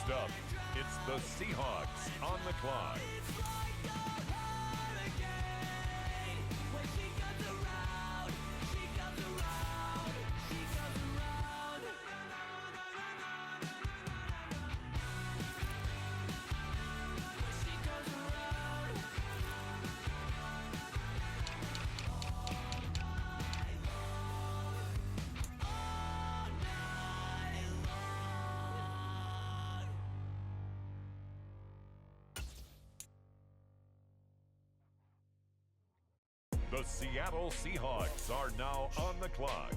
Next up, it's the Seahawks on the clock. The Seattle Seahawks are now on the clock.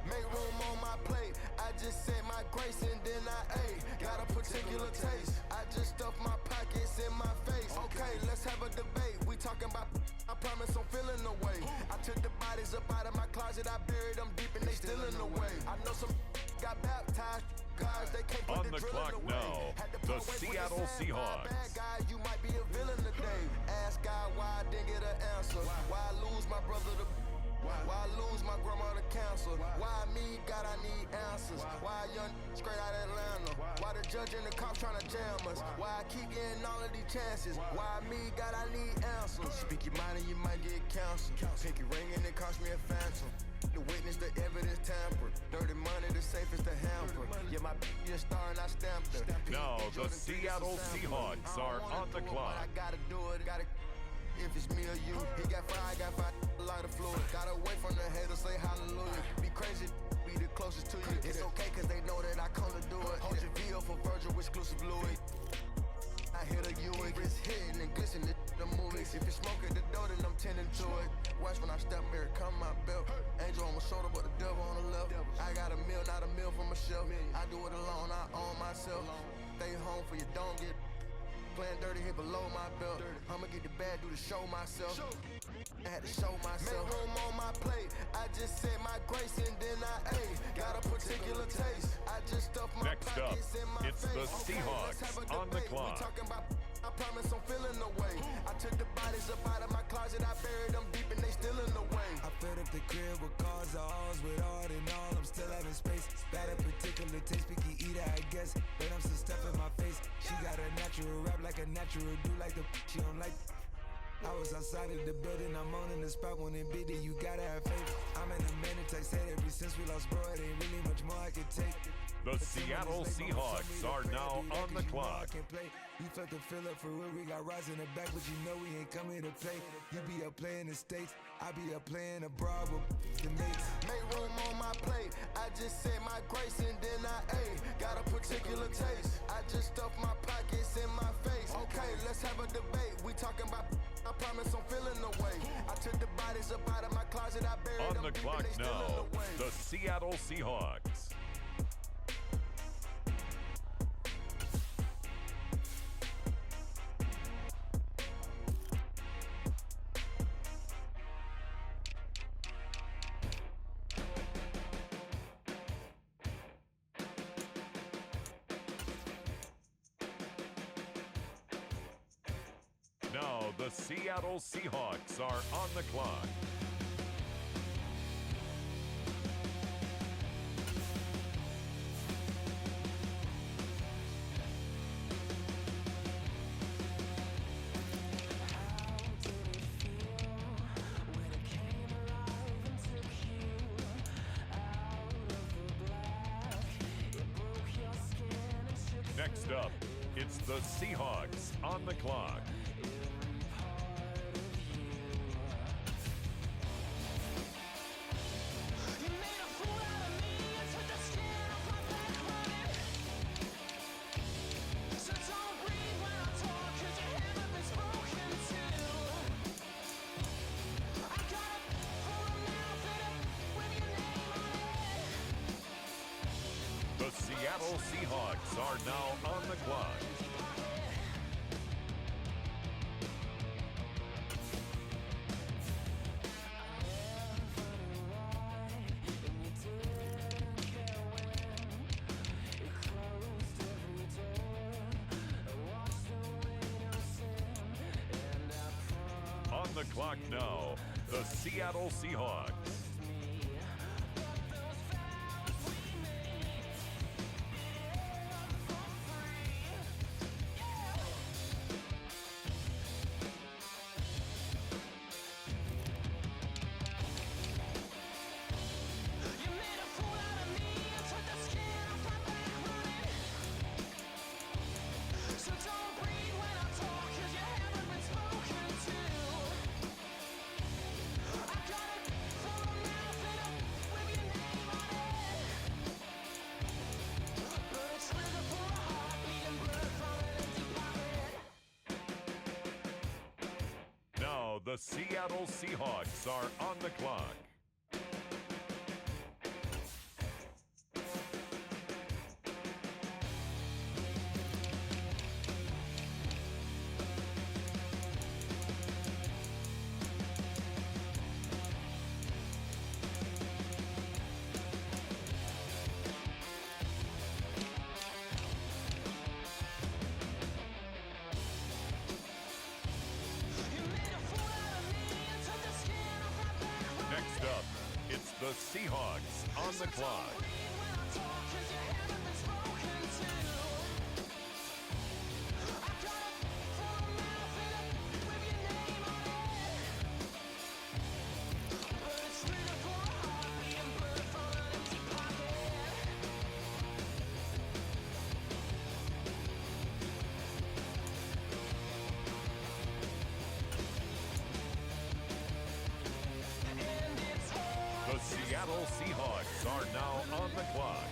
Make room on my plate. I just said my grace and then I ate. Got a particular taste. I just stuffed my pockets in my face. Okay, let's have a debate. We talking about, I promise I'm feeling the way. I took the bodies up out of my closet. I buried them deep and they still in the way. I know some got baptized. Guys, they can't put On the the drill clock in the now, the Seattle Seahawks. Bad guy, you might be a villain today. Ask God why I didn't get an answer. Why I lose my brother to why I lose my grandma to cancer? Why me, God, I need answers. Why a young straight out of Atlanta? Why the judge and the cops trying to jam us? Why I keep getting all of these chances? Why me, God, I need answers. Speak your mind and you might get canceled. Pinky ring and it cost me a phantom. The witness, the evidence tampered. Dirty money, the safest to hamper. Yeah, my bitch a star and I stamped her. Now the Seattle Seahawks are on the clock. I gotta do it, gotta. If it's me or you, he got five, I got five. Lighter fluid. Gotta wait from the haters, say hallelujah. Be crazy, be the closest to you. It's okay, cause they know that I come to do it. Hold your VO for Virgil, exclusive Louis. I hit a Uig, it's hitting and glistening the movies. If it's smoking the dough, then I'm tending to it. Watch when I step here, come my belt. Angel on my shoulder, but the devil on the left. I got a meal, not a meal from a shelf. I do it alone, I own myself. Stay home for you, don't get playing dirty here below my belt. I'ma get the bad, do the show myself. I had to show myself. Make room on my plate. I just said my grace and then I ate. Got a particular taste. I just stuffed my Next up, pockets in my it's face. the Okay, Seahawks let's have a on the debate. clock. We talking about, I promise I'm feeling the way. I took the bodies up out of my closet. I buried them deep and they still in the way. I filled up the crib with cars, alls with art and all. I'm still having space. Got a particular taste, picky eater, I guess. But I'm some stuff in my face. She got a natural rap like a natural do like the she don't like. I was outside of the building, I'm on in the spot when it beat it, you gotta have faith. I'm in the minute, I said ever since we lost bro, it ain't really much more I could take. The Seattle Seahawks are now on the clock. You felt the fill up for real, we got rise in the back, but you know we ain't coming to play. You be up playing the States, I be up playing abroad with the mates. Make room on my plate. I just said my grace and then I ate. Got a particular taste. I just stuffed my pockets in my face. Okay, let's have a debate. We talking about, I promise I'm feeling the way. I took the bodies up out of my closet. I buried On them the deep clock and they still now, in the way. the Seattle Seahawks. Now the Seattle Seahawks are on the clock. Next up, it's the Seahawks on the clock. The Seattle Seahawks are now on the clock. On the clock now, the Seattle Seahawks. the Seattle Seahawks are on the clock. Next up, it's the Seahawks on the clock. The Seattle Seahawks are now on the clock.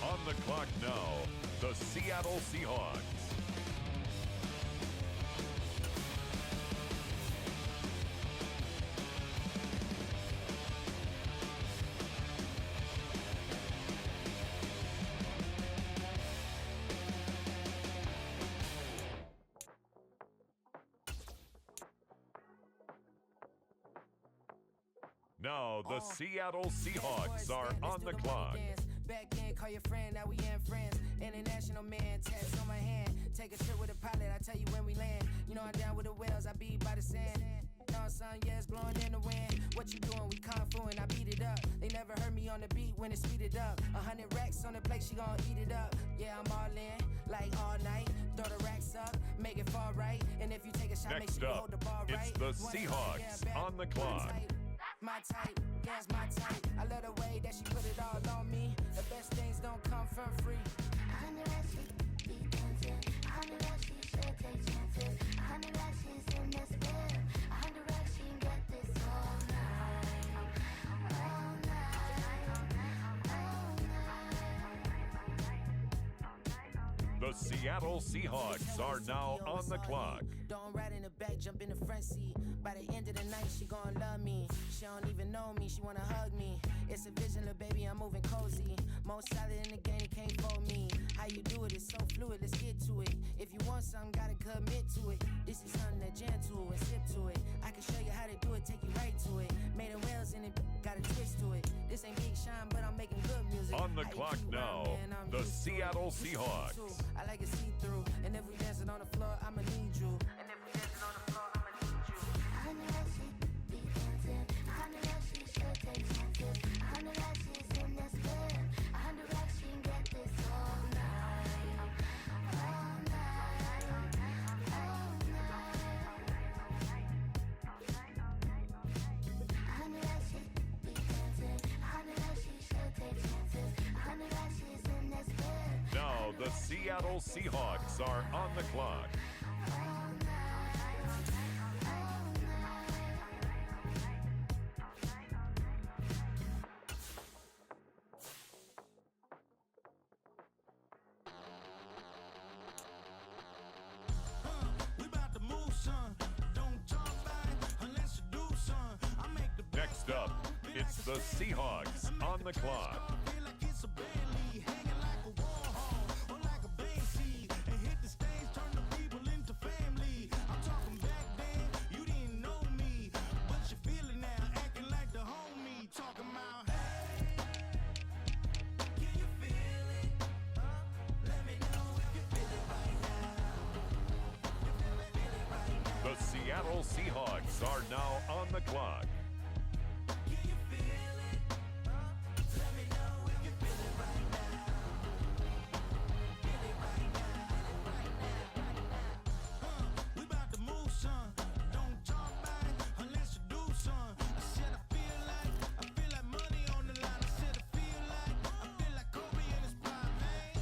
On the clock now, the Seattle Seahawks. Now the Seattle Seahawks are on the clock. Back then, call your friend, now we ain't friends. International man, text on my hand. Take a trip with a pilot, I tell you when we land. You know I'm down with the whales, I be by the sand. On sun, yeah, it's blowing in the wind. What you doing? We kung fu and I beat it up. They never heard me on the beat when it's speeded up. 100 racks on the plate, she gon' eat it up. Yeah, I'm all in, like all night. Throw the racks up, make it fall right. And if you take a shot, make Next sure you up, hold the ball right. it's the Seahawks on the clock. My type, yeah, it's my type. I love the way that she put it all on me. The best things don't come for free. 100 racks, she be dancing. 100 racks, she should take chances. 100 racks, she's in this bed. 100 racks, she can get this all night. All night. The Seattle Seahawks are now on the clock. Don't ride in the back, jump in the front seat. By the end of the night, she gon' love me. She don't even know me, she wanna hug me. It's a vision, little baby, I'm moving cozy. Most solid in the game, it can't fold me. How you do it, it's so fluid, let's get to it. If you want something, gotta commit to it. This is something that jam to and sip to it. I can show you how to do it, take you right to it. Made of whales in it, got a twist to it. This ain't Big Shine, but I'm making good music. On the clock now, the Seattle Seahawks. I like it see-through, and if we dancing on the floor, I'ma need you. And if we dancing on the floor, I'ma need you. 100 racks, she be dancing. 100 racks, she should take chances. 100 racks, she's in this bed. 100 racks, she can get this all night. All night. All night. 100 racks, she be dancing. 100 racks, she should take chances. 100 racks, she's in this bed. Now the Seattle Seahawks are on the clock. We about to move, son. Don't talk back unless you do, son. I make the Next up, it's the Seahawks on the clock. feel like it's a Bentley, hanging like a Warhol or like a Banksy, and hit the stage, turn the people into family. I'm talking back then, you didn't know me, but you feel it now, acting like the homie, talking about hey, can you feel it? Let me know if you feel it right now. Feel it right now. The Seattle Seahawks are now on the clock. Can you feel it? Let me know if you feel it right now. Feel it right now. We about to move, son. Don't talk back unless you do, son. I said I feel like money on the line. I said I feel like Kobe in his prime, man.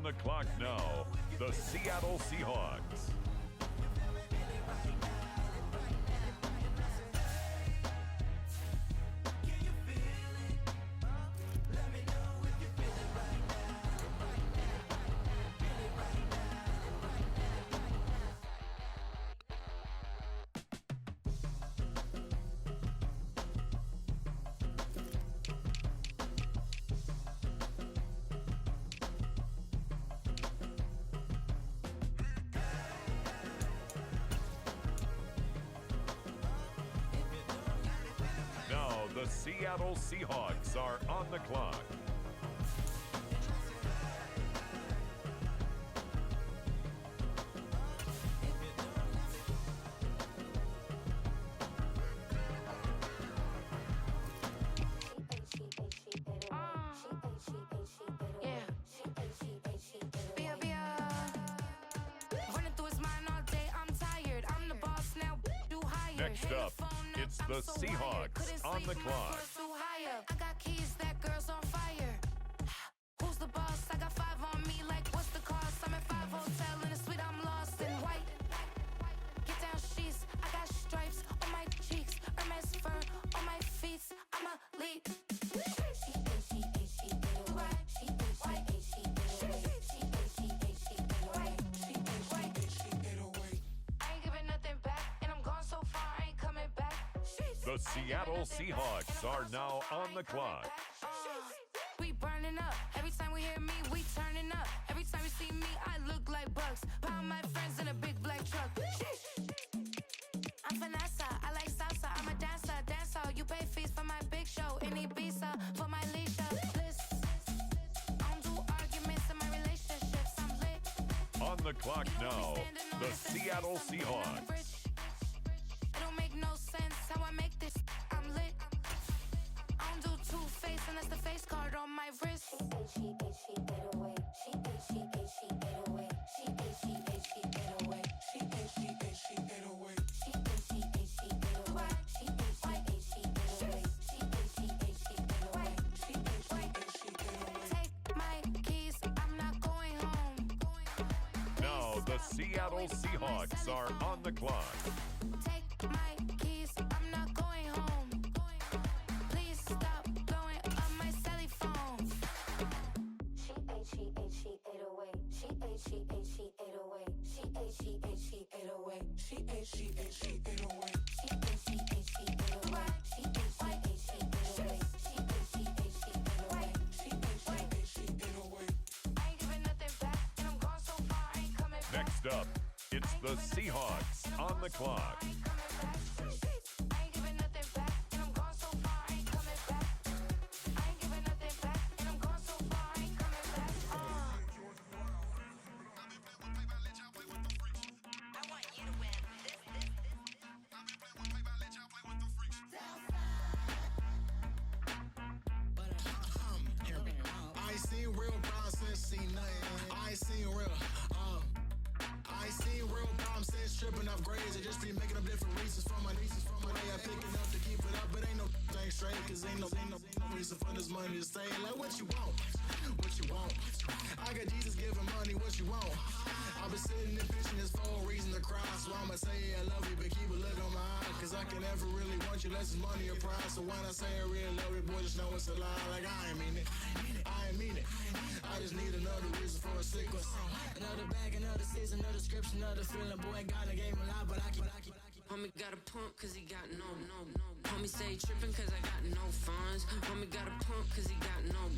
On the clock now, the Seattle Seahawks. Now, the Seattle Seahawks are on the clock. Next up, it's the Seahawks on the clock. I got keys, that girl's on fire. Who's the boss? I got 5 on me, like what's the cost? I'm at 5 hotel in a suite, I'm lost in white. Get down sheets, I got stripes on my cheeks, Hermes fur on my feet. I'm a lead. The Seattle Seahawks are now on the clock. We burning up. Every time we hear me, we turning up. Every time you see me, I look like bugs. Pound my friends in a big black truck. I'm Vanessa, I like salsa. I'm a dancer, dancer. You pay fees for my big show in Ibiza for my leisure. I don't do arguments in my relationships. I'm lit. On the clock now, the Seattle Seahawks. It don't make no sense how I make this. I'm lit. I don't do two-face unless the face card on my wrist. Take my keys, I'm not going home. Now, the Seattle Seahawks are on the clock. Take my keys, I'm not going home. Please stop blowing up my celly phone. She 808. She 808. She 808. She 808. She 808. She 808. She 808. She 808. Next up, it's the Seahawks on the clock. I ain't seen real problems since seen nothing. I ain't seen real. I ain't seen real problems since tripping off grades. I just be making up different reasons for my nieces. From my way I pick it up to keep it up, but ain't no thing straight. Cause ain't no reason for this money to stay. Like what you want, what you want. I got Jesus giving money, what you want. I've been sitting and pitching this for a reason to cry. So I'ma say I love you, but keep a look on my eye. Cause I can never really want you unless it's money or pride. So when I say I really love you, boy, just know it's a lie. Like I ain't mean it, I ain't mean it. I just need another reason for a sequence. Another bag, another season, another description, another feeling. Boy, God, I gave him a lot, but I keep. Homie got a pump cause he got no. Homie stay trippin' cause I got no funds. Homie got a pump cause he got no.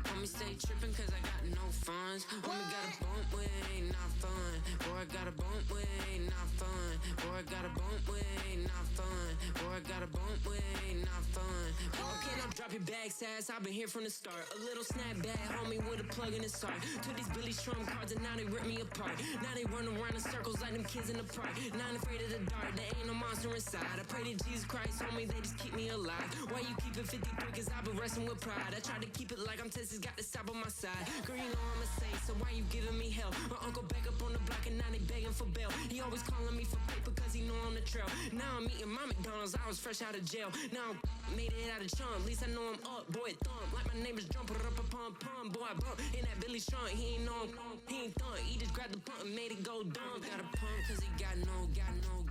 Homie stay trippin' cause I got no funds. Homie got a bump with it ain't not fun. Boy, I got a bump with it ain't not fun. Boy, I got a bump with it ain't not fun. Boy, I got a bump with it ain't not fun. Boy, can I drop your bag, sass? I've been here from the start. A little snapback, homie, with a plug in his heart. Took these Billy Strum cards and now they rip me apart. Now they run around in circles like them kids in the park. Not afraid of the dark, there ain't no monster inside. I pray to Jesus Christ, homie, they just keep me alive. Why you keep it 53? Cause I've been wrestling with pride. I try to keep it like I'm Texas, got the stop on my side. Girl, you know I'm a saint, so why you giving me hell? My uncle back up on the block and now they begging for bail. He always calling me for paper cause he he know I'm the trail. Now I'm eating my McDonald's, I was fresh out of jail. Now I'm made it out of chump, at least I know I'm up, boy, thump. Like my name is Jump, pum, boy, I bump. In that Billy Strong, he ain't know, he ain't thump. He just grabbed the pump and made it go dumb. Got a pump, cause he got no.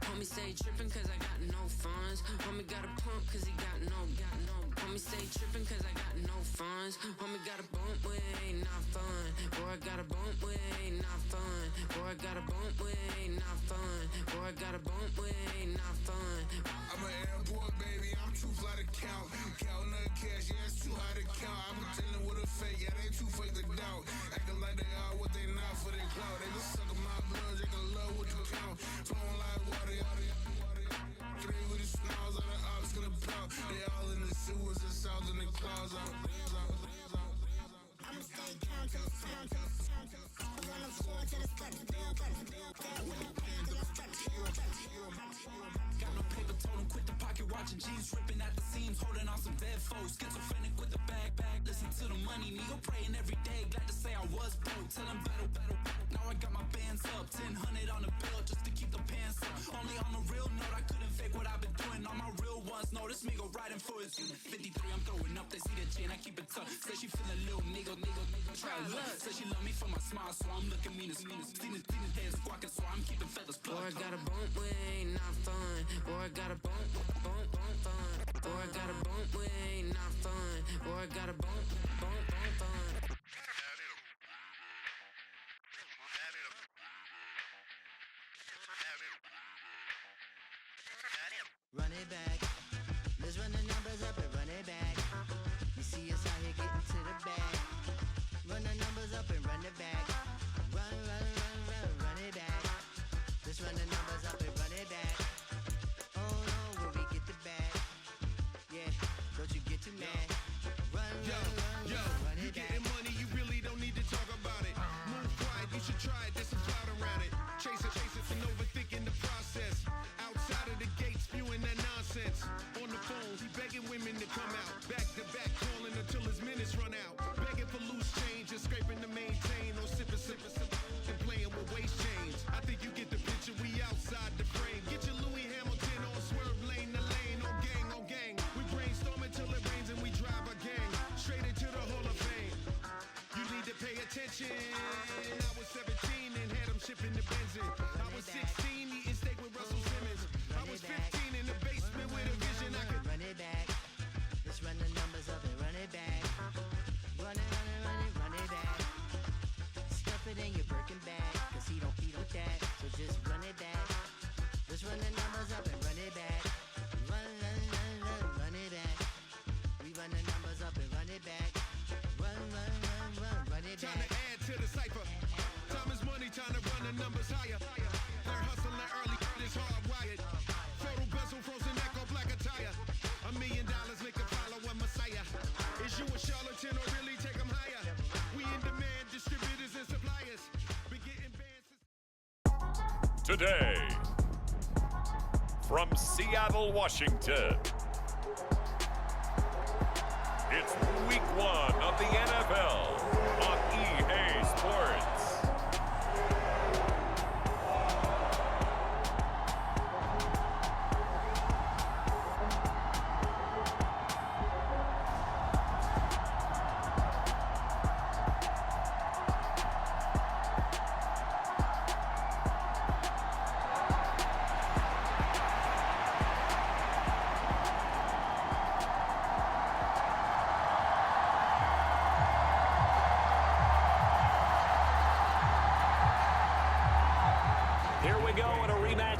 Homie say trippin' cause I got no funds. Homie got a pump cause he got no. Homie say trippin' cause I got no funds. Homie got a bump with ain't not fun. Boy, I got a bump with ain't not fun. Boy, I got a bump with ain't not fun. Boy, I got a bump with ain't not fun. I'm an airport baby, I'm too fly to count. Counting the cash, yeah, it's too high to count. I'm dealing with a fake, yeah, they too fake to doubt. Acting like they are what they not for their clout. They just suckin' my blood, they can love what you count. Flowing like water, three with the smiles, all the ops gonna plow. They all in the sewers, the south in the clouds. I'ma stay down to the sound, run the floor to the step, Got no paper, told him quit the pocket watching jeans, ripping at the seams, holding on some dead foes. Schizophrenic with the bag. Listen to the money, nigga praying every day. Glad to say I was broke, tell him battle. Now I got my bands up, 1000 on the bill just to keep the pants up. Only on a real note, I couldn't fake what I've been doing. All my real ones know this nigga riding for his unit. 53, I'm throwing up, they see the chain, I keep it tough. Say she feeling little nigga, try to look. Say she love me for my smile, so I'm looking meanest. Seen his head squawking, so I'm keeping feathers plucked. Boy, I got a bump with ain't not fun. Boy, I got a bump fun. Boy, I got a bump with ain't not fun. Boy, I got a bump fun. Run it back. Let's run the numbers up and run it back. You see us out here getting to the bag. Run the numbers up and run it back. Run it back. Let's run the numbers up and run it back. Oh no, will we get the bag? Yeah, don't you get too mad. Run it You back. getting money, you really don't need to talk about it. Move quiet, you should try it, there's some cloud around it. Chase it, and overthinking the process. Outside of the gate, spewing that nonsense. On the phone, he begging women to come out. Back to back, calling until his minutes run out. Begging for loose change and scraping to maintain. Or sipping, and playing with waist chains. I think you get the picture, we outside the frame. Get your Louis Hamilton on swerve lane to lane. On gang. We brainstorm until it rains and we drive a gang. Straight into the Hall of Fame. You need to pay attention. I was 17 and had him shipping the benzine. I was 16 eating steak with Russell Simmons. I was 15 in the basement with a vision. I could run it back. Let's run the numbers up and run it back. Run it back. Stuff it in your Birkin bag, cause he don't feed with that. So just run it back. Let's run the numbers up and run it back. Run it back. We run the numbers up and run it back. Run it time to back. add to the cipher. Time is money, time to run the numbers higher. Learn hustling early, it's hardwired. Photo bezel, frozen neck or black attire. $1 million make a follow a messiah. Is you a charlatan or really take them higher? We in demand, distributors and suppliers. Be getting bands. Today, from Seattle, Washington, it's week 1 of the NFL on EA Sports.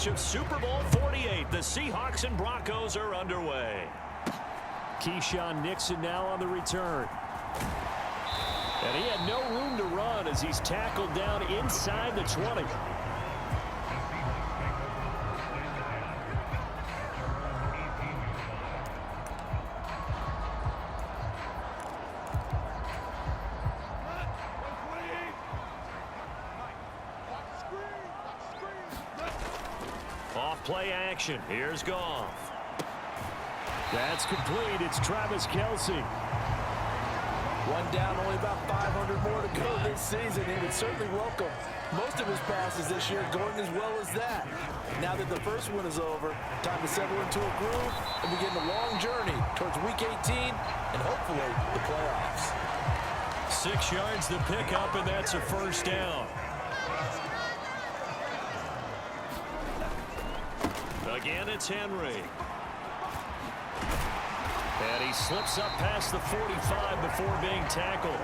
Of Super Bowl 48, the Seahawks and Broncos are underway. Keyshawn Nixon now on the return. And he had no room to run as he's tackled down inside the 20. Play action. Here's Goff. That's complete. It's Travis Kelce. One down, only about 500 more to go this season. He would certainly welcome most of his passes this year going as well as that. Now that the first one is over, time to settle into a groove and begin the long journey towards Week 18 and hopefully the playoffs. 6 yards to pick up, and that's a first down. Again, it's Henry. And he slips up past the 45 before being tackled.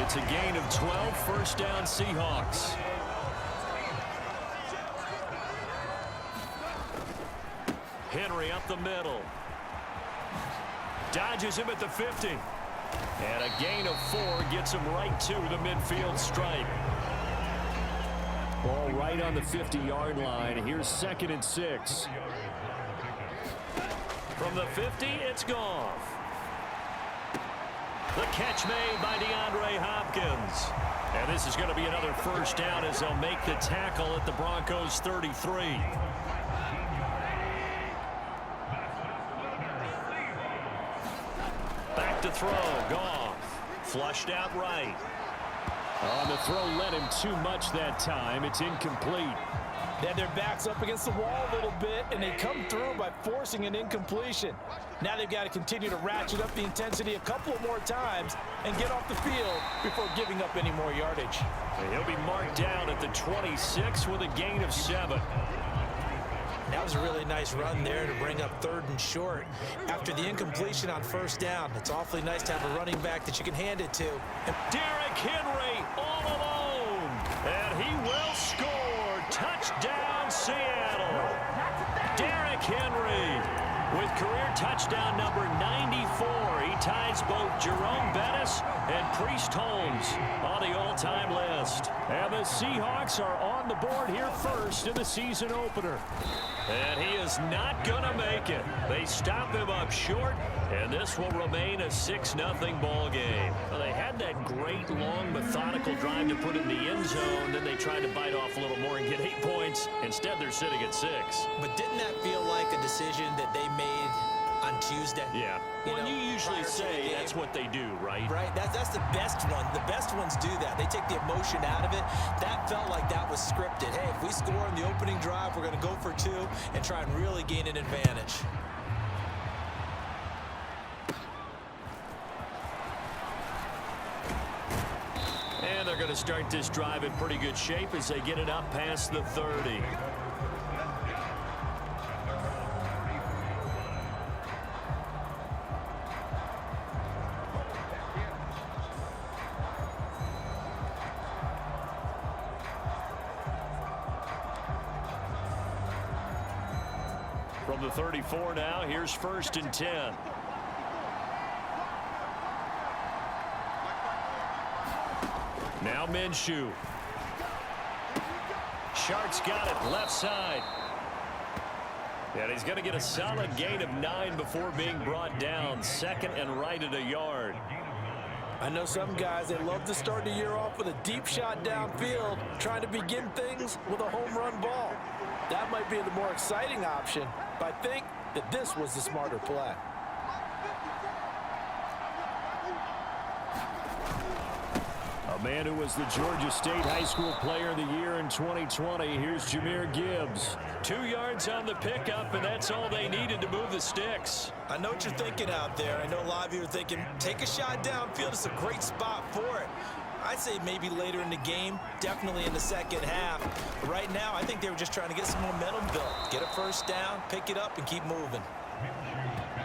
It's a gain of 12, first down Seahawks. Henry up the middle. Dodges him at the 50. And a gain of 4 gets him right to the midfield stripe. Ball right on the 50-yard line. Here's 2nd and 6. From the 50, it's Goff. The catch made by DeAndre Hopkins. And this is going to be another first down as they'll make the tackle at the Broncos' 33. Back to throw. Goff. Flushed out right. On the throw, led him too much that time. It's incomplete. They had their backs up against the wall a little bit, and they come through by forcing an incompletion. Now they've got to continue to ratchet up the intensity a couple of more times and get off the field before giving up any more yardage. And he'll be marked down at the 26 with a gain of 7. That was a really nice run there to bring up 3rd and short. After the incompletion on first down, it's awfully nice to have a running back that you can hand it to. Derrick Henry all alone, and he will score. Touchdown, Seattle. Derrick Henry with career touchdown number 94. He ties both Jerome Bettis and Priest Holmes on the all-time list. And the Seahawks are on the board here first in the season opener. And he is not going to make it. They stop him up short, and this will remain a 6-0 ball game. Well, they had that great, long, methodical drive to put in the end zone. Then they tried to bite off a little more and get 8 points. Instead, they're sitting at 6. But didn't that feel like a decision that they made on Tuesday? Yeah. Well, you usually say that's what they do, right? Right. That's the best one. The best ones do that. They take the emotion out of it. That felt like that was scripted. Hey, if we score in the opening drive, we're going to go for 2 and try and really gain an advantage. And they're going to start this drive in pretty good shape as they get it up past the 30. From the 34 now, here's 1st and 10. Now Minshew. Shark's got it, left side. And he's going to get a solid gain of 9 before being brought down. 2nd and right at a yard. I know some guys, they love to start the year off with a deep shot downfield, trying to begin things with a home run ball. That might be the more exciting option, but I think that this was the smarter play. A man who was the Georgia State High School Player of the Year in 2020. Here's Jahmyr Gibbs. 2 yards on the pickup, and that's all they needed to move the sticks. I know what you're thinking out there. I know a lot of you are thinking, take a shot downfield. It's a great spot for it. I'd say maybe later in the game, definitely in the second half. But right now, I think they were just trying to get some momentum built. Get a first down, pick it up, and keep moving.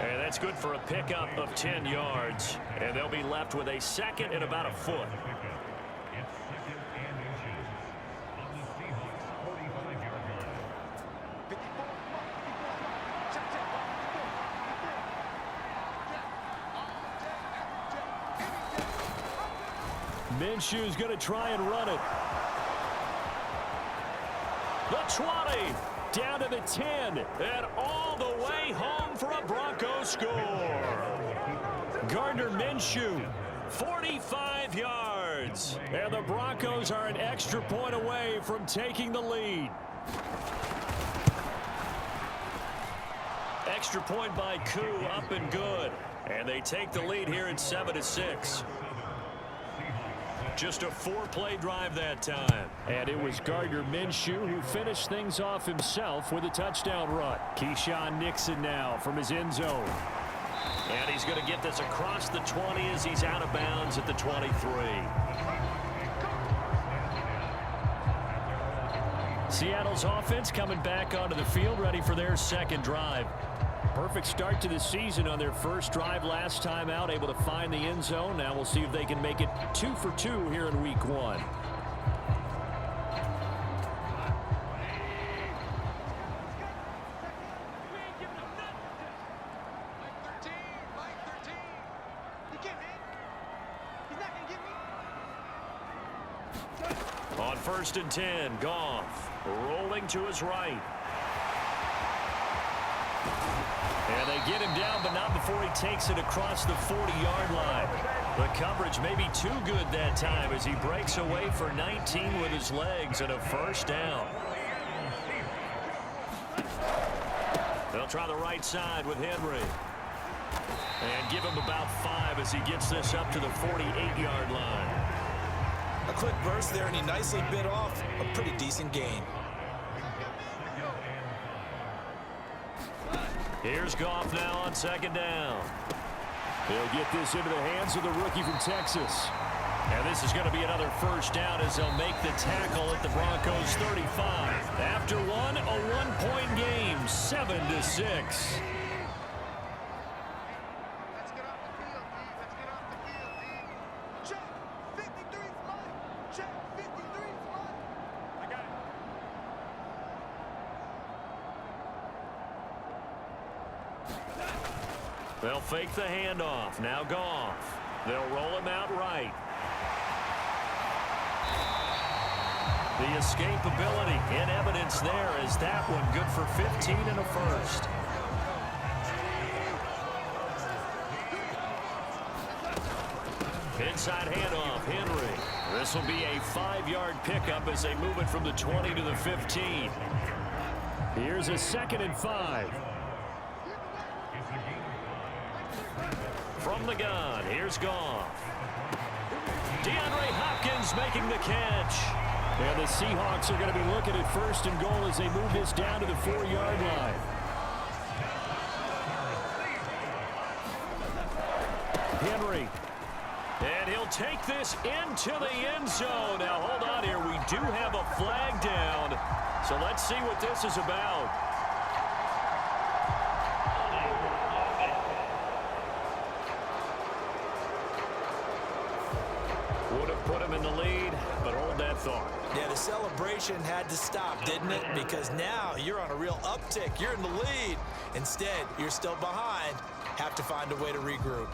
And that's good for a pickup of 10 yards. And they'll be left with a 2nd and about a foot. Minshew's going to try and run it. The 20, down to the 10, and all the way home for a Broncos score. Gardner Minshew, 45 yards. And the Broncos are an extra point away from taking the lead. Extra point by Koo, up and good. And they take the lead here at 7-6. Just a 4-play drive that time. And it was Gardner Minshew who finished things off himself with a touchdown run. Keyshawn Nixon now from his end zone. And he's going to get this across the 20 as he's out of bounds at the 23. Seattle's offense coming back onto the field, ready for their second drive. Perfect start to the season on their first drive last time out, able to find the end zone. Now we'll see if they can make it 2 for 2 here in week 1. On 1st and 10, Goff rolling to his right. And they get him down, but not before he takes it across the 40-yard line. The coverage may be too good that time as he breaks away for 19 with his legs and a first down. They'll try the right side with Henry. And give him about 5 as he gets this up to the 48-yard line. A quick burst there, and he nicely bit off a pretty decent gain. Here's Goff now on 2nd down. He'll get this into the hands of the rookie from Texas. And this is going to be another first down as they'll make the tackle at the Broncos 35. After one, a 1-point game, 7-6. They'll fake the handoff. Now Goff. They'll roll him out right. The escapability in evidence there as that one good for 15 and a first. Inside handoff, Henry. This will be a 5-yard pickup as they move it from the 20 to the 15. Here's a 2nd and 5. From the gun, here's Goff. DeAndre Hopkins making the catch. And the Seahawks are going to be looking at 1st and goal as they move this down to the 4-yard line. Henry. And he'll take this into the end zone. Now, hold on here. We do have a flag down. So let's see what this is about. Would have put him in the lead, but hold that thought. Yeah, the celebration had to stop, didn't it? Because now you're on a real uptick. You're in the lead. Instead, you're still behind. Have to find a way to regroup.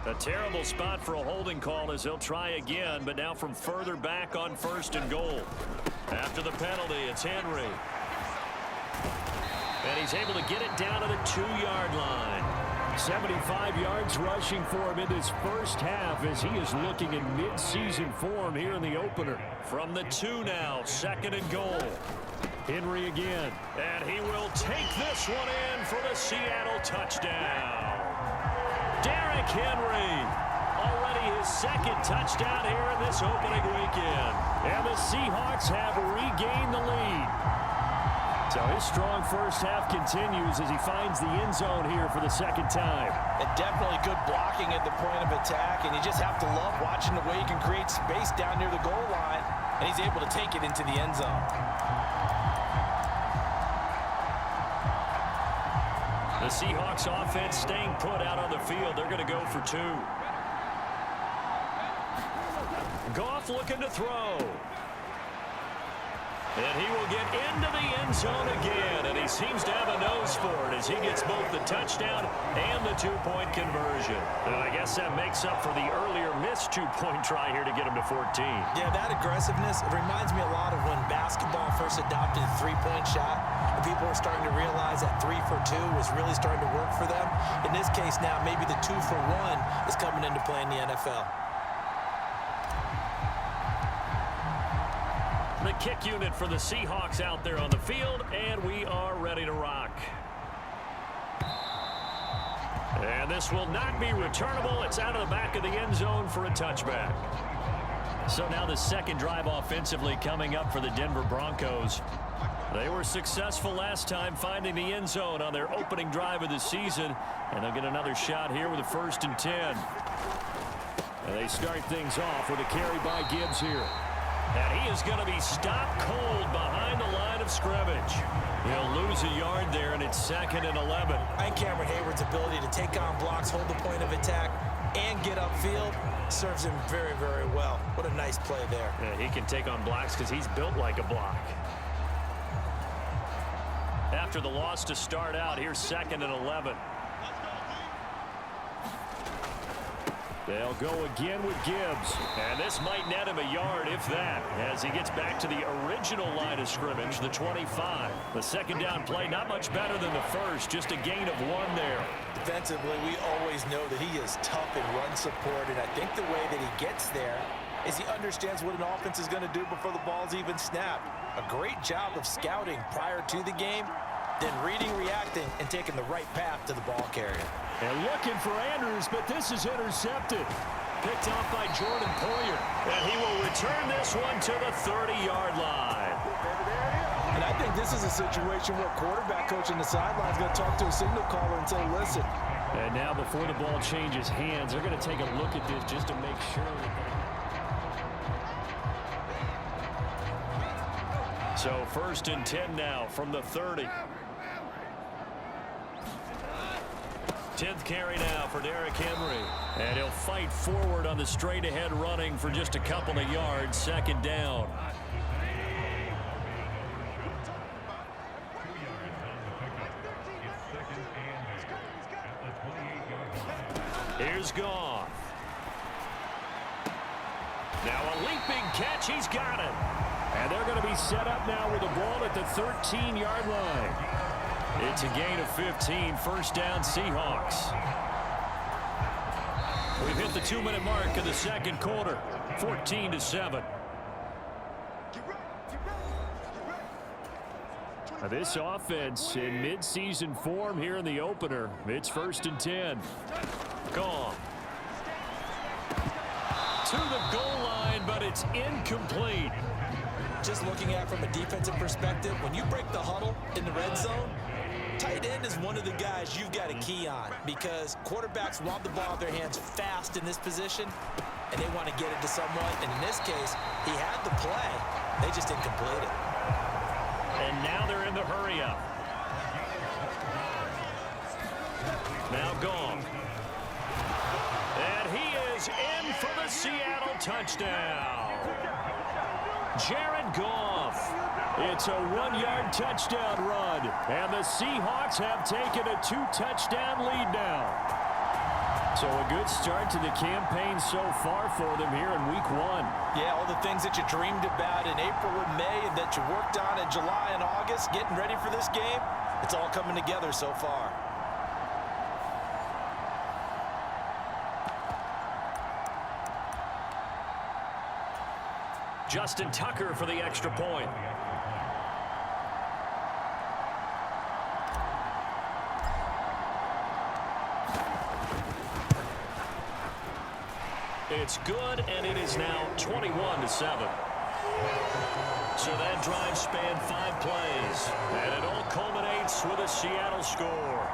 A terrible spot for a holding call as they'll try again, but now from further back on 1st and goal. After the penalty, it's Henry. And he's able to get it down to the 2-yard line. 75 yards rushing for him in this first half as he is looking in mid-season form here in the opener. From the 2 now, 2nd and goal. Henry again. And he will take this one in for the Seattle touchdown. Derrick Henry. Already his 2nd touchdown here in this opening weekend. And the Seahawks have regained the lead. So his strong first half continues as he finds the end zone here for the 2nd time. And definitely good blocking at the point of attack, and you just have to love watching the way he can create space down near the goal line, and he's able to take it into the end zone. The Seahawks offense staying put out on the field. They're going to go for 2. Goff looking to throw. And he will get into the end zone again, and he seems to have a nose for it as he gets both the touchdown and the 2-point conversion. And I guess that makes up for the earlier missed 2-point try here to get him to 14. Yeah, that aggressiveness, it reminds me a lot of when basketball first adopted the 3-point shot, and people were starting to realize that 3 for 2 was really starting to work for them. In this case now, maybe the 2 for 1 is coming into play in the NFL. The kick unit for the Seahawks out there on the field, and we are ready to rock. And this will not be returnable. It's out of the back of the end zone for a touchback. So now the second drive offensively coming up for the Denver Broncos. They were successful last time finding the end zone on their opening drive of the season. And they'll get another shot here with a 1st and 10. And they start things off with a carry by Gibbs here. And he is going to be stopped cold behind the line of scrimmage. He'll lose a yard there, and it's 2nd and 11. And Cameron Hayward's ability to take on blocks, hold the point of attack, and get upfield serves him very, very well. What a nice play there. Yeah, he can take on blocks because he's built like a block. After the loss to start out, here's 2nd and 11. They'll go again with Gibbs. And this might net him a yard, if that, as he gets back to the original line of scrimmage, the 25. The second down play, not much better than the first, just a gain of 1 there. Defensively, we always know that he is tough in run support, and I think the way that he gets there is he understands what an offense is going to do before the ball's even snapped. A great job of scouting prior to the game, then reading, reacting, and taking the right path to the ball carrier. And looking for Andrews, but this is intercepted. Picked off by Jordan Poyer. And he will return this one to the 30-yard line. And I think this is a situation where quarterback coach on the sideline is going to talk to a signal caller and say, listen. And now before the ball changes hands, they're going to take a look at this just to make sure. So 1st and 10 now from the 30. 10th carry now for Derrick Henry. And he'll fight forward on the straight-ahead running for just a couple of yards. 2nd down. Here's Goff. Now a leaping catch. He's got it. And they're going to be set up now with the ball at the 13-yard line. It's a gain of 15, 1st down Seahawks. We've hit the 2-minute mark of the second quarter, 14-7. This offense in mid-season form here in the opener. It's 1st and 10. Gone. To the goal line, but it's incomplete. Just looking at it from a defensive perspective, when you break the huddle in the red zone, tight end is one of the guys you've got to key on because quarterbacks want the ball in their hands fast in this position, and they want to get it to someone. And in this case, he had the play. They just didn't complete it. And now they're in the hurry-up. Now gone. And he is in for the Seattle touchdown. Jared Goff. It's a 1-yard touchdown run. And the Seahawks have taken a 2-touchdown lead now. So a good start to the campaign so far for them here in week 1. Yeah, all the things that you dreamed about in April and May and that you worked on in July and August, getting ready for this game, it's all coming together so far. Justin Tucker for the extra point. It's good, and it is now 21-7. So that drive spanned 5 plays, and it all culminates with a Seattle score.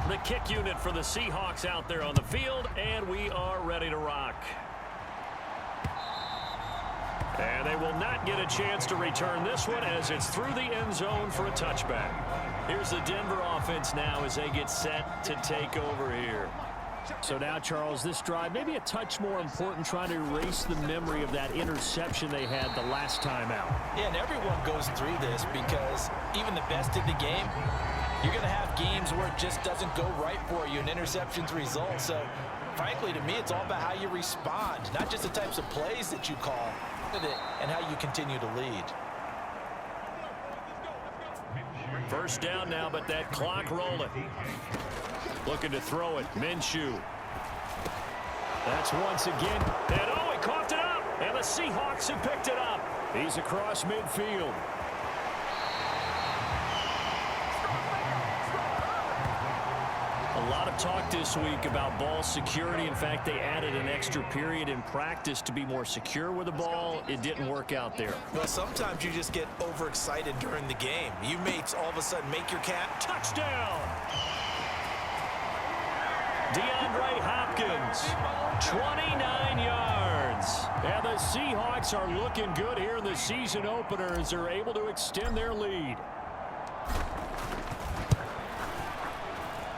The kick unit for the Seahawks out there on the field, and we are ready to rock. And they will not get a chance to return this one as it's through the end zone for a touchback. Here's the Denver offense now as they get set to take over here. So now, Charles, this drive maybe a touch more important, trying to erase the memory of that interception they had the last time out. Yeah, and everyone goes through this because even the best in the game, you're going to have games where it just doesn't go right for you and interceptions result. So, frankly, to me, it's all about how you respond, not just the types of plays that you call, and how you continue to lead. First down now, but that clock rolling. Looking to throw it. Minshew. That's once again. And oh, he coughed it up. And the Seahawks have picked it up. He's across midfield. A lot of talk this week about ball security. In fact, they added an extra period in practice to be more secure with the ball. It didn't work out there. Well, sometimes you just get overexcited during the game. You may all of a sudden make your cat. Touchdown! DeAndre Hopkins, 29 yards. And the Seahawks are looking good here in the season opener as they're able to extend their lead.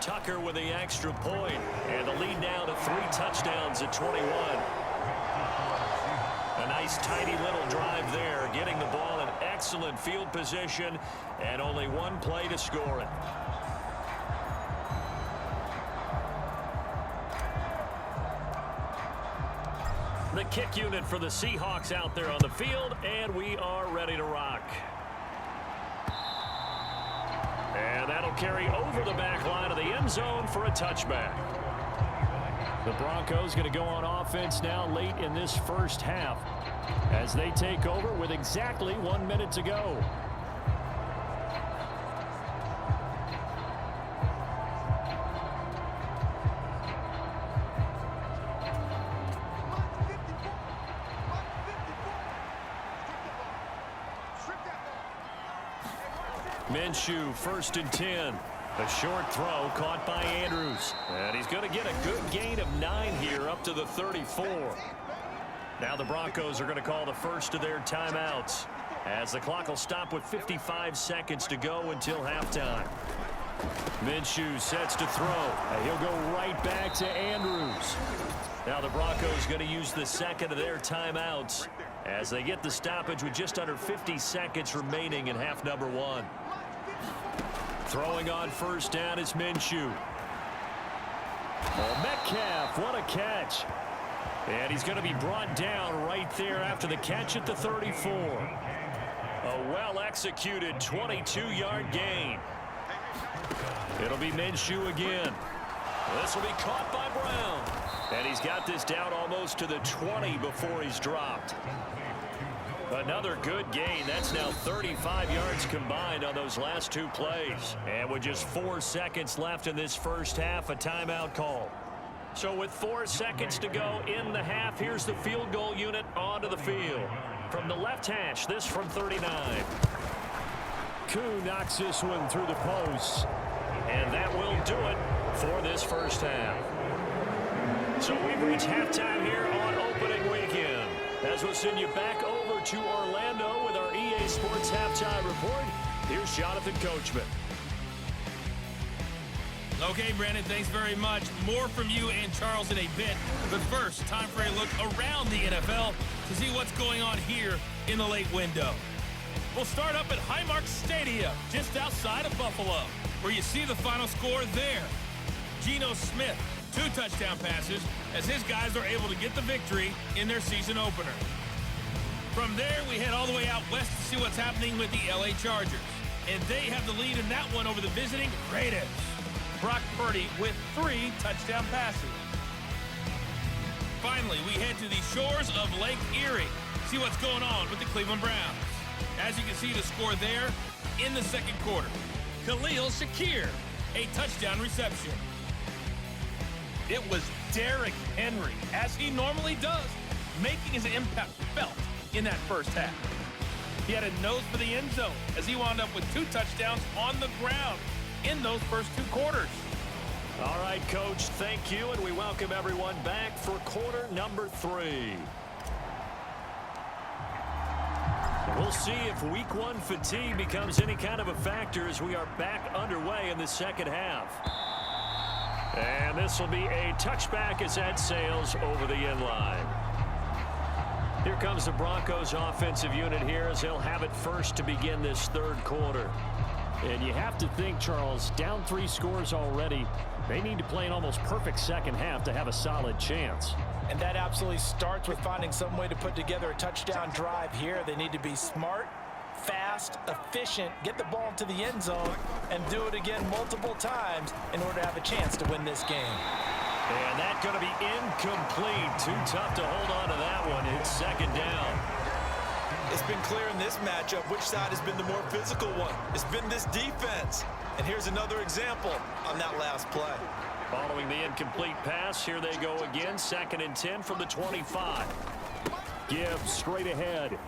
Tucker with the extra point, and the lead now to 3 touchdowns at 21. A nice tidy little drive there, getting the ball in excellent field position, and only one play to score it. The kick unit for the Seahawks out there on the field, and we are ready to rock. And that'll carry over the back line of the end zone for a touchback. The Broncos going to go on offense now late in this first half as they take over with exactly 1 minute to go. Minshew, 1st and 10. A short throw caught by Andrews. And he's going to get a good gain of 9 here up to the 34. Now the Broncos are going to call the first of their timeouts as the clock will stop with 55 seconds to go until halftime. Minshew sets to throw. And he'll go right back to Andrews. Now the Broncos going to use the second of their timeouts as they get the stoppage with just under 50 seconds remaining in half number 1. Throwing on first down is Minshew. Oh, Metcalf, what a catch. And he's going to be brought down right there after the catch at the 34. A well-executed 22-yard gain. It'll be Minshew again. This will be caught by Brown. And he's got this down almost to the 20 before he's dropped. Another good gain. That's now 35 yards combined on those last 2 plays. And with just 4 seconds left in this first half, a timeout call. So with 4 seconds to go in the half, here's the field goal unit onto the field. From the left hash, this from 39. Koo knocks this one through the posts. And that will do it for this first half. So we've reached halftime here on opening weekend. As we'll send you back over to Orlando with our EA Sports Halftime Report, here's Jonathan Coachman. Okay, Brandon, thanks very much. More from you and Charles in a bit. But first, time for a look around the NFL to see what's going on here in the late window. We'll start up at Highmark Stadium, just outside of Buffalo, where you see the final score there. Geno Smith, 2 touchdown passes, as his guys are able to get the victory in their season opener. From there, we head all the way out west to see what's happening with the LA Chargers. And they have the lead in that one over the visiting Raiders. Brock Purdy with 3 touchdown passes. Finally, we head to the shores of Lake Erie. See what's going on with the Cleveland Browns. As you can see the score there in the second quarter. Khalil Shakir, a touchdown reception. It was Derrick Henry, as he normally does, making his impact felt in that first half. He had a nose for the end zone as he wound up with 2 touchdowns on the ground in those first 2 quarters. All right, Coach, thank you, and we welcome everyone back for quarter number 3. We'll see if week 1 fatigue becomes any kind of a factor as we are back underway in the second half. And this will be a touchback as that sails over the end line. Here comes the Broncos offensive unit here as they'll have it first to begin this third quarter. And you have to think, Charles, down 3 scores already. They need to play an almost perfect second half to have a solid chance. And that absolutely starts with finding some way to put together a touchdown drive here. They need to be smart, fast, efficient, get the ball into the end zone, and do it again multiple times in order to have a chance to win this game. And that's going to be incomplete. Too tough to hold on to that one. It's second down. It's been clear in this matchup which side has been the more physical one. It's been this defense. And here's another example on that last play. Following the incomplete pass, here they go again. 2nd and 10 from the 25. Gibbs straight ahead.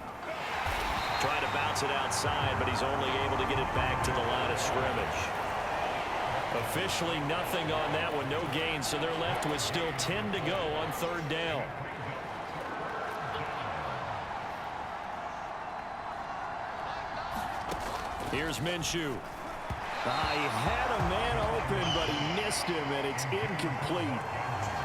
Trying to bounce it outside, but he's only able to get it back to the line of scrimmage. Officially nothing on that one, no gain, so they're left with still 10 to go on 3rd down. Here's Minshew. He had a man open, but he missed him, and it's incomplete.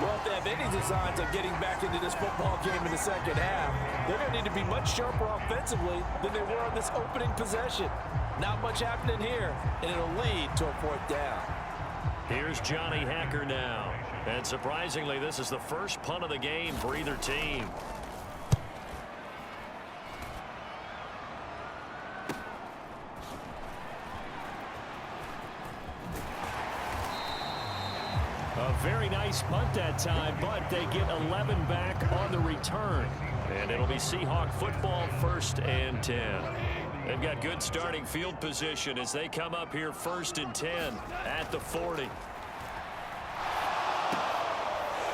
Well, if they have any designs of getting back into this football game in the second half, they're going to need to be much sharper offensively than they were on this opening possession. Not much happening here, and it'll lead to a 4th down. Here's Johnny Hacker now. And surprisingly, this is the first punt of the game for either team. A very nice punt that time, but they get 11 back on the return. And it'll be Seahawk football, 1st and 10. They've got good starting field position as they come up here 1st and 10 at the 40.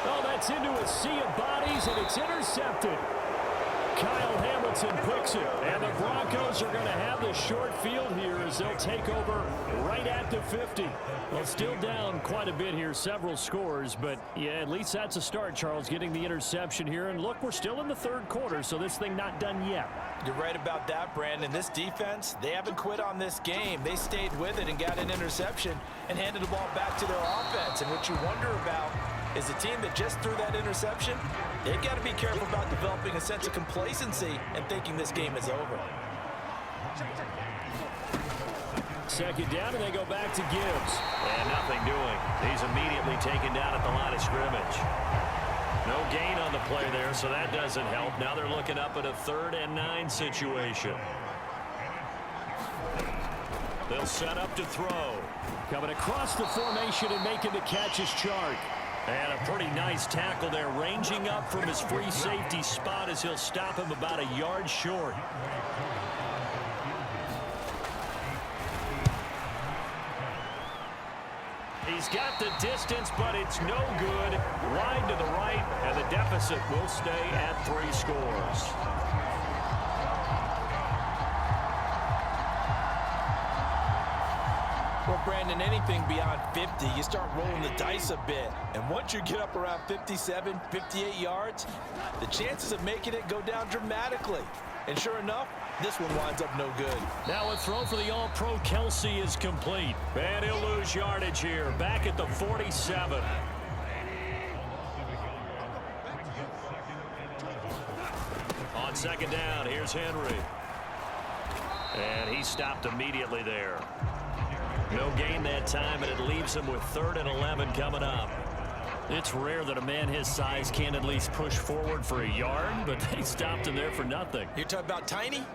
Oh, that's into a sea of bodies, and it's intercepted. Kyle Hamilton picks it, and the Broncos are going to have the short field here as they'll take over right at the 50. Well, still down quite a bit here, several scores, but yeah, at least that's a start, Charles, getting the interception here. And look, we're still in the 3rd quarter, so this thing not done yet. You're right about that, Brandon. This defense, they haven't quit on this game. They stayed with it and got an interception and handed the ball back to their offense. And what you wonder about is the team that just threw that interception, they've got to be careful about developing a sense of complacency and thinking this game is over. 2nd down, and they go back to Gibbs. And nothing doing. He's immediately taken down at the line of scrimmage. No gain on the play there, so that doesn't help. Now they're looking up at a 3rd and 9 situation. They'll set up to throw. Coming across the formation and making the catch is Chark. And a pretty nice tackle there, ranging up from his free safety spot as he'll stop him about a yard short. He's got the distance, but it's no good. Wide to the right, and the deficit will stay at 3 scores. Well, Brandon, anything beyond 50, you start rolling the dice a bit. And once you get up around 57, 58 yards, the chances of making it go down dramatically. And sure enough, this one winds up no good. Now a throw for the All-Pro Kelsey is complete. And he'll lose yardage here, back at the 47. On 2nd down, here's Henry. And he stopped immediately there. No gain that time, and it leaves him with 3rd and 11 coming up. It's rare that a man his size can't at least push forward for a yard, but they stopped him there for nothing. You're talking about Tiny?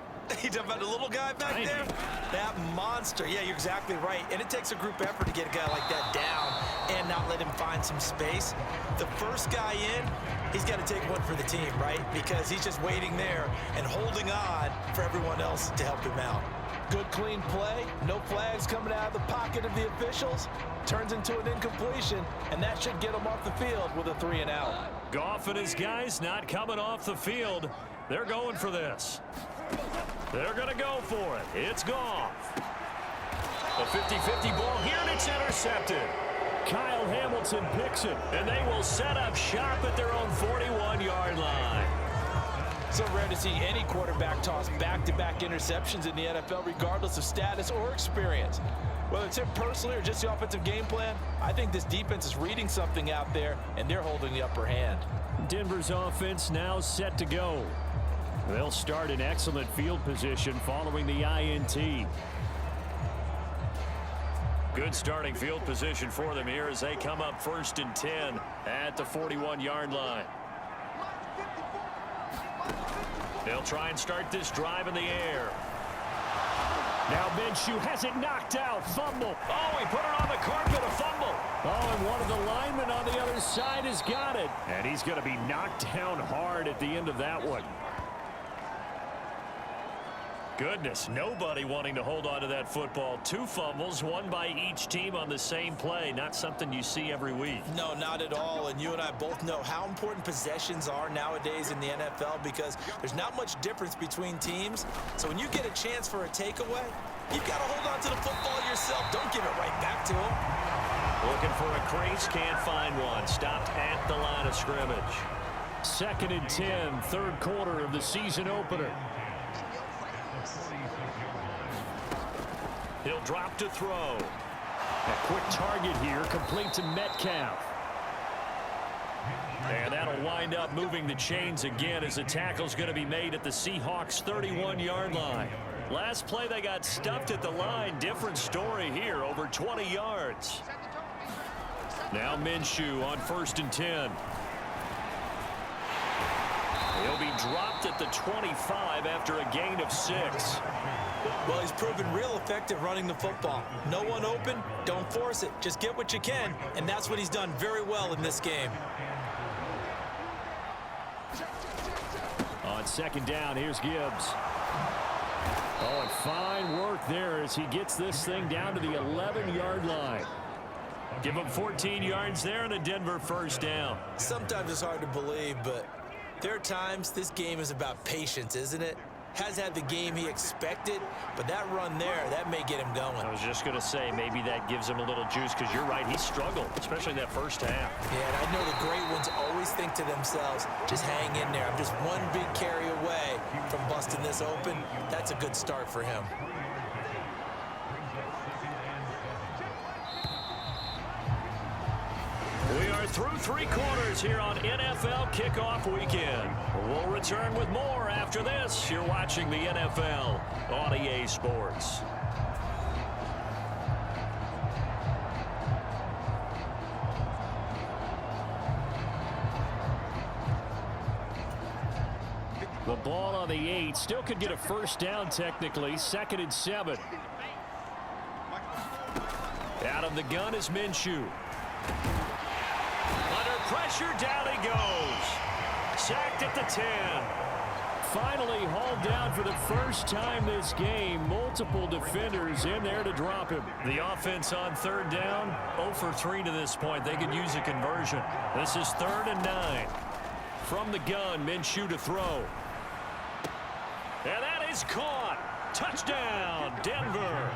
You talking about the little guy back there? That monster. Yeah, you're exactly right. And it takes a group effort to get a guy like that down and not let him find some space. The first guy in, he's got to take one for the team, right? Because he's just waiting there and holding on for everyone else to help him out. Good, clean play. No flags coming out of the pocket of the officials. Turns into an incompletion, and that should get him off the field with a 3 and out. Goff and his guys not coming off the field. They're going for this. They're going to go for it. It's Goff. A 50-50 ball here, and it's intercepted. Kyle Hamilton picks it, and they will set up shop at their own 41-yard line. So rare to see any quarterback toss back-to-back interceptions in the NFL, regardless of status or experience. Whether it's him personally or just the offensive game plan, I think this defense is reading something out there, and they're holding the upper hand. Denver's offense now set to go. They'll start in excellent field position following the INT. Good starting field position for them here as they come up 1st and 10 at the 41-yard line. They'll try and start this drive in the air. Now Minshew has it knocked out. Fumble. Oh, he put it on the carpet. A fumble. Oh, and one of the linemen on the other side has got it. And he's going to be knocked down hard at the end of that one. Goodness, nobody wanting to hold on to that football. 2 fumbles, one by each team on the same play. Not something you see every week. No, not at all. And you and I both know how important possessions are nowadays in the NFL because there's not much difference between teams. So when you get a chance for a takeaway, you've got to hold on to the football yourself. Don't give it right back to him. Looking for a crease, can't find one. Stopped at the line of scrimmage. 2nd and 10, third quarter of the season opener. He'll drop to throw. A quick target here, complete to Metcalf. And that'll wind up moving the chains again as the tackle's going to be made at the Seahawks' 31-yard line. Last play they got stuffed at the line. Different story here, over 20 yards. Now Minshew on 1st and 10. He'll be dropped at the 25 after a gain of 6. Well, he's proven real effective running the football. No one open, don't force it. Just get what you can, and that's what he's done very well in this game. On 2nd down, here's Gibbs. Oh, and fine work there as he gets this thing down to the 11-yard line. Give him 14 yards there and a Denver 1st down. Sometimes it's hard to believe, but there are times this game is about patience, isn't it? Has had the game he expected, but that run there, that may get him going. I was just going to say, maybe that gives him a little juice because you're right, he struggled, especially in that first half. Yeah, and I know the great ones always think to themselves, just hang in there. I'm just one big carry away from busting this open. That's a good start for him. We are through 3 quarters here on NFL Kickoff Weekend. We'll return with more after this. You're watching the NFL on EA Sports. The ball on the 8. Still could get a 1st down technically. 2nd and 7. Out of the gun is Minshew. Pressure, down he goes. Sacked at the 10. Finally hauled down for the first time this game. Multiple defenders in there to drop him. The offense on 3rd down, 0 for 3 to this point. They could use a conversion. This is 3rd and 9. From the gun, Minshew to throw. And that is caught. Touchdown, Denver.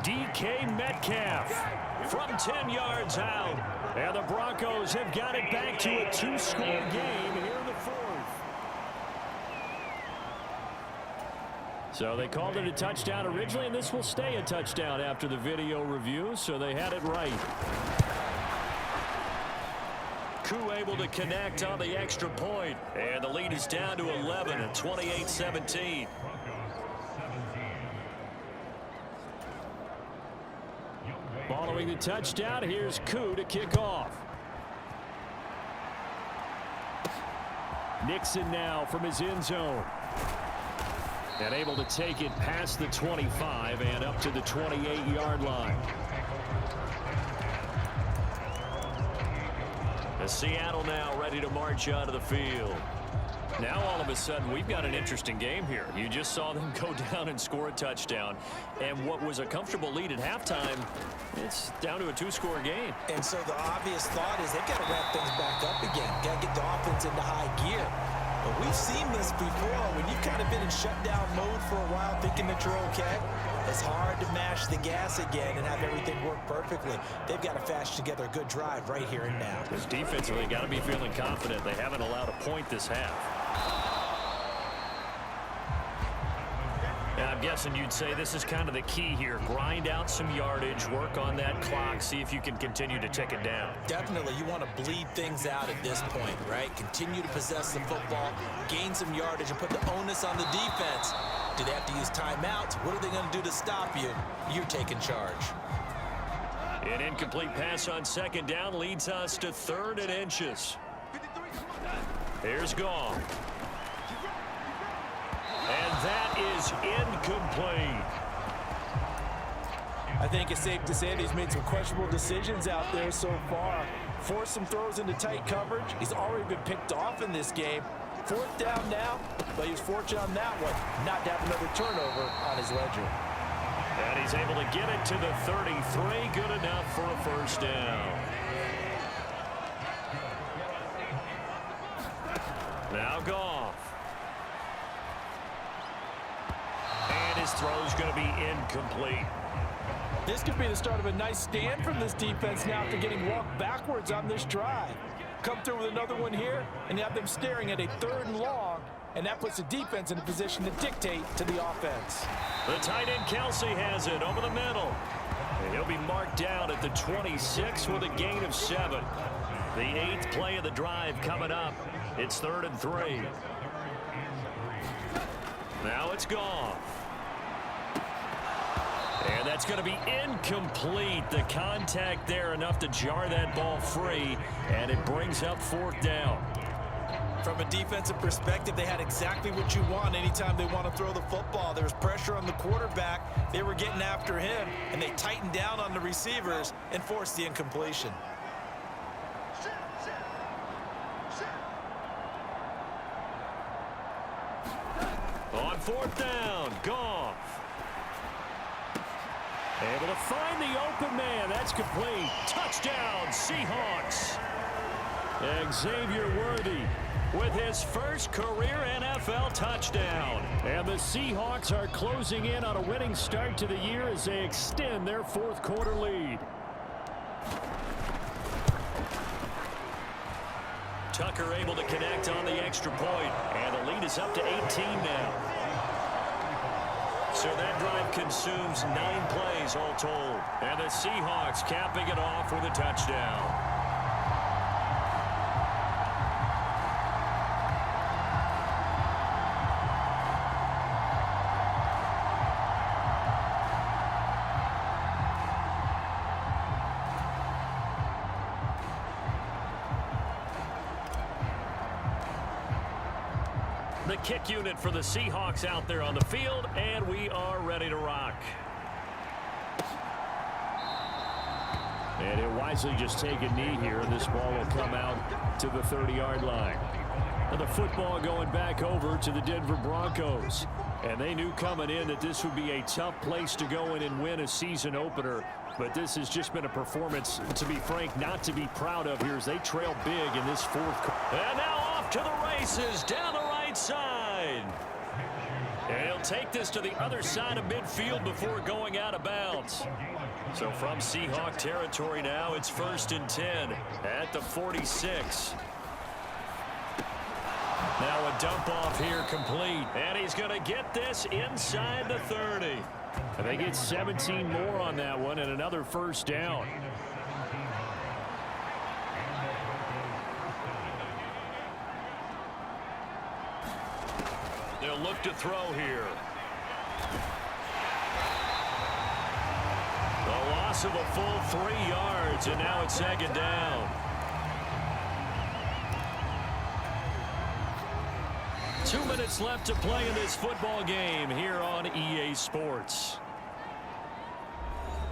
DK Metcalf from 10 yards out. And the Broncos have got it back to a 2-score game here in the 4th. So they called it a touchdown originally, and this will stay a touchdown after the video review, so they had it right. Koo able to connect on the extra point, and the lead is down to 11 at 28-17. Following the touchdown, here's Koo to kick off. Nixon now from his end zone. And able to take it past the 25 and up to the 28-yard line. As Seattle now ready to march out of the field. Now all of a sudden we've got an interesting game here. You just saw them go down and score a touchdown. And what was a comfortable lead at halftime, it's down to a 2-score game. And so the obvious thought is they've got to ramp things back up again. Got to get the offense into high gear. But we've seen this before. When you've kind of been in shutdown mode for a while thinking that you're okay, it's hard to mash the gas again and have everything work perfectly. They've got to fashion together a good drive right here and now. Because defensively, got to be feeling confident. They haven't allowed a point this half. And I'm guessing you'd say this is kind of the key here. Grind out some yardage, work on that clock, see if you can continue to tick it down. Definitely. You want to bleed things out at this point, right? Continue to possess the football, gain some yardage, and put the onus on the defense. Do they have to use timeouts? What are they going to do to stop you? You're taking charge. An incomplete pass on 2nd down leads us to 3rd and inches. Here's Gong. And that is incomplete. I think it's safe to say that he's made some questionable decisions out there so far. Forced some throws into tight coverage. He's already been picked off in this game. 4th down now, but he was fortunate on that one not to have another turnover on his ledger. And he's able to get it to the 33. Good enough for a first down. Now Goff. And his throw's going to be incomplete. This could be the start of a nice stand from this defense now after getting walked backwards on this drive. Come through with another one here, and you have them staring at a 3rd and long, and that puts the defense in a position to dictate to the offense. The tight end Kelsey has it over the middle. And he'll be marked down at the 26 with a gain of 7. The 8th play of the drive coming up. It's 3rd and 3. Now it's Goff. And that's going to be incomplete. The contact there enough to jar that ball free, and it brings up 4th down. From a defensive perspective, they had exactly what you want anytime they want to throw the football. There was pressure on the quarterback. They were getting after him, and they tightened down on the receivers and forced the incompletion. On 4th down, Goff. Able to find the open man. That's complete. Touchdown, Seahawks. Xavier Worthy with his first career NFL touchdown. And the Seahawks are closing in on a winning start to the year as they extend their 4th quarter lead. Tucker able to connect on the extra point, and the lead is up to 18 now. So that drive consumes 9 plays all told. And the Seahawks capping it off with a touchdown. The kick unit for the Seahawks out there on the field, and we are ready to rock. And he'll wisely just take a knee here, and this ball will come out to the 30-yard line. And the football going back over to the Denver Broncos. And they knew coming in that this would be a tough place to go in and win a season opener. But this has just been a performance, to be frank, not to be proud of here as they trail big in this 4th quarter. And now off to the races down the right side. And he'll take this to the other side of midfield before going out of bounds. So from Seahawk territory now, it's 1st and 10 at the 46. Now a dump off here complete. And he's going to get this inside the 30. And they get 17 more on that one and another first down. They'll look to throw here. The loss of a full 3 yards, and now it's 2nd down. 2 minutes left to play in this football game here on EA Sports.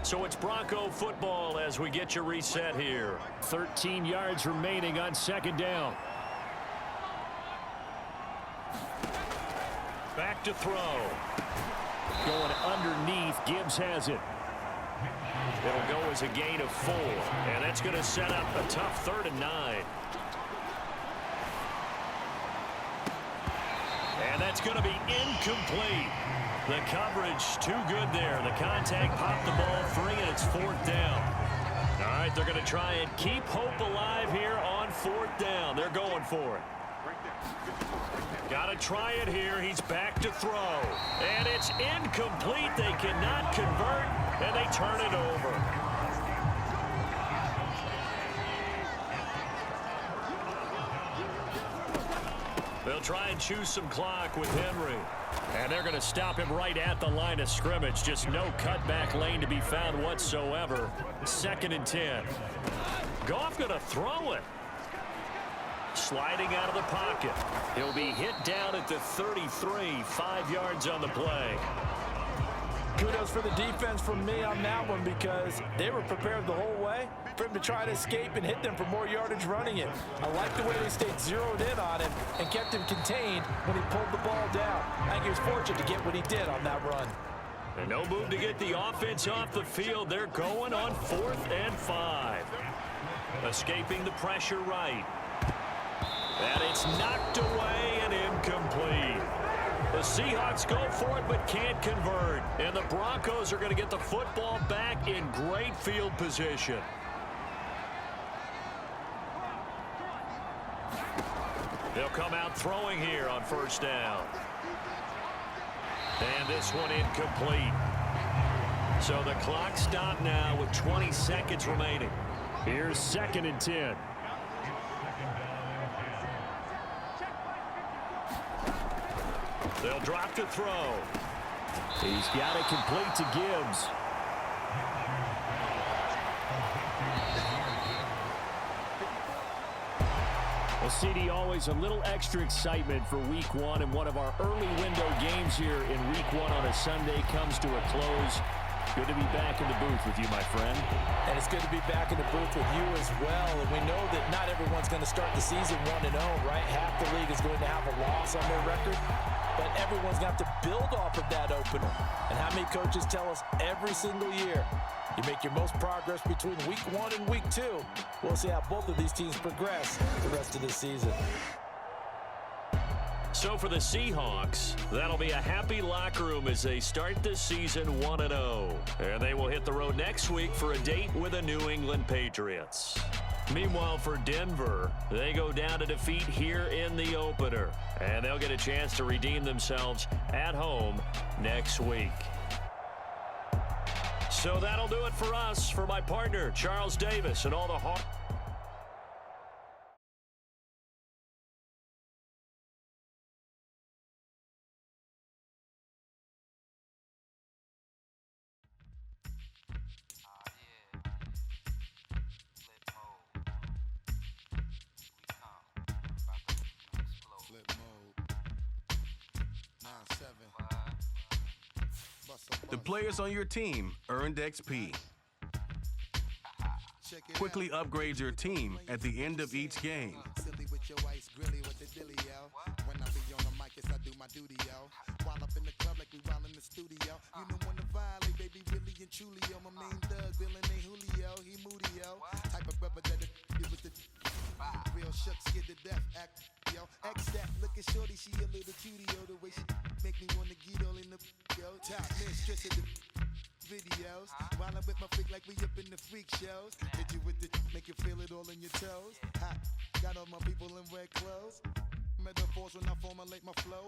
So it's Bronco football as we get you reset here. 13 yards remaining on 2nd down. Back to throw. Going underneath. Gibbs has it. It'll go as a gain of 4. And that's going to set up a tough 3rd and 9. And that's going to be incomplete. The coverage too good there. The contact popped the ball free, and it's 4th down. All right, they're going to try and keep hope alive here on 4th down. They're going for it. Got to try it here. He's back to throw. And it's incomplete. They cannot convert, and they turn it over. They'll try and choose some clock with Henry. And they're going to stop him right at the line of scrimmage. Just no cutback lane to be found whatsoever. 2nd and 10. Goff going to throw it. Sliding out of the pocket. He'll be hit down at the 33. 5 yards on the play. Kudos for the defense from me on that one because they were prepared the whole way for him to try to escape and hit them for more yardage running it. I like the way they stayed zeroed in on him and kept him contained when he pulled the ball down. I think he was fortunate to get what he did on that run. And no move to get the offense off the field. They're going on 4th and 5. Escaping the pressure right. And it's knocked away and incomplete. The Seahawks go for it but can't convert. And the Broncos are going to get the football back in great field position. They'll come out throwing here on 1st down. And this one incomplete. So the clock stopped now with 20 seconds remaining. Here's 2nd and 10. They'll drop to throw. He's got it complete to Gibbs. Well, CD, always a little extra excitement for Week 1, and one of our early window games here in Week 1 on a Sunday comes to a close. Good to be back in the booth with you, my friend. And it's good to be back in the booth with you as well. And we know that not everyone's going to start the season 1-0, right? Half the league is going to have a loss on their record. But everyone's got to build off of that opener. And how many coaches tell us every single year, you make your most progress between Week 1 and Week 2. We'll see how both of these teams progress the rest of this season. So for the Seahawks, that'll be a happy locker room as they start this season 1-0. And they will hit the road next week for a date with the New England Patriots. Meanwhile, for Denver, they go down to defeat here in the opener. And they'll get a chance to redeem themselves at home next week. So that'll do it for us. For my partner, Charles Davis, and all the hard... The players on your team earned XP. Quickly upgrade your team at the end of each game. When I be on the mic, yes, I do my duty, yo. While up in the club like we while in the studio. You know when to violate, baby, really and truly, yo. My main thug, Bill and Julio, he moody, yo. Type of rubber that it with the real shook, scared to death, act, yo. X that, look at shorty, she a little cutie, yo. The way she make me wanna get all in the, yo. Top mistress of the videos. While I'm with my freak like we up in the freak shows. Hit you with the, make you feel it all in your toes. Hot, got all my people in red clothes. Metaphors when I formulate my flow.